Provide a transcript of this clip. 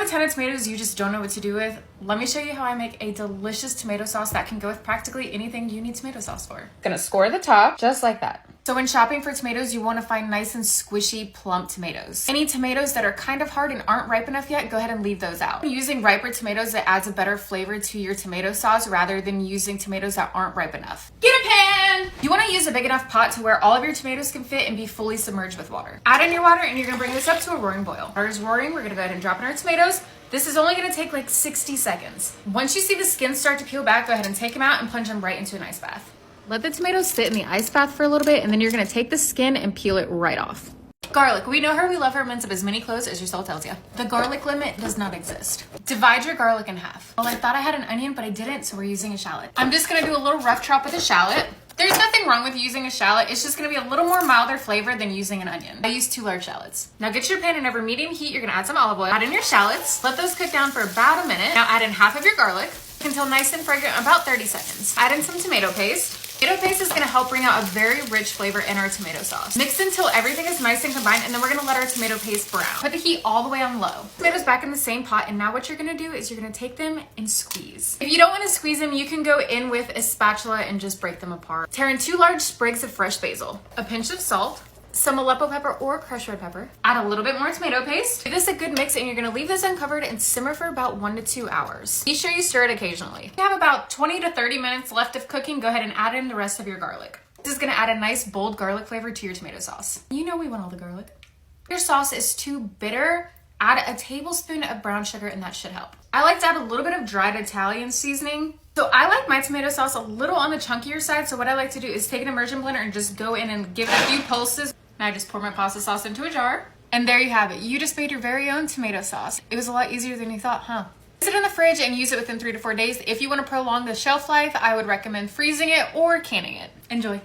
a ton of tomatoes you just don't know what to do with, let me show you how I make a delicious tomato sauce that can go with practically anything you need tomato sauce for. Gonna score the top just like that. So when shopping for tomatoes, you want to find nice and squishy, plump tomatoes. Any tomatoes that are kind of hard and aren't ripe enough yet, go ahead and leave those out. Using riper tomatoes, that adds a better flavor to your tomato sauce rather than using tomatoes that aren't ripe enough. Get a pan! You want to use a big enough pot to where all of your tomatoes can fit and be fully submerged with water. Add in your water and you're going to bring this up to a roaring boil. Water is roaring, we're going to go ahead and drop in our tomatoes. This is only going to take like 60 seconds. Once you see the skin start to peel back, go ahead and take them out and plunge them right into an ice bath. Let the tomatoes sit in the ice bath for a little bit, and then you're gonna take the skin and peel it right off. Garlic. We know her, we love her, mince up as many cloves as your soul tells you. The garlic limit does not exist. Divide your garlic in half. Well, I thought I had an onion, but I didn't, so we're using a shallot. I'm just gonna do a little rough chop with a shallot. There's nothing wrong with using a shallot. It's just gonna be a little more milder flavor than using an onion. I use 2 large shallots. Now get your pan in over medium heat. You're gonna add some olive oil. Add in your shallots. Let those cook down for about a minute. Now add in half of your garlic until nice and fragrant, about 30 seconds. Add in some tomato paste. Tomato paste is gonna help bring out a very rich flavor in our tomato sauce. Mix until everything is nice and combined, and then we're gonna let our tomato paste brown. Put the heat all the way on low. Tomatoes back in the same pot, and now what you're gonna do is you're gonna take them and squeeze. If you don't wanna squeeze them, you can go in with a spatula and just break them apart. Tear in 2 large sprigs of fresh basil, a pinch of salt, some Aleppo pepper or crushed red pepper. Add a little bit more tomato paste. Give this a good mix, and you're gonna leave this uncovered and simmer for about 1 to 2 hours. Be sure you stir it occasionally. If you have about 20 to 30 minutes left of cooking, go ahead and add in the rest of your garlic. This is gonna add a nice bold garlic flavor to your tomato sauce. You know we want all the garlic. If your sauce is too bitter, add a tablespoon of brown sugar and that should help. I like to add a little bit of dried Italian seasoning. So I like my tomato sauce a little on the chunkier side, so what I like to do is take an immersion blender and just go in and give it a few pulses. Now I just pour my pasta sauce into a jar. And there you have it. You just made your very own tomato sauce. It was a lot easier than you thought, huh? Put it in the fridge and use it within 3 to 4 days. If you want to prolong the shelf life, I would recommend freezing it or canning it. Enjoy.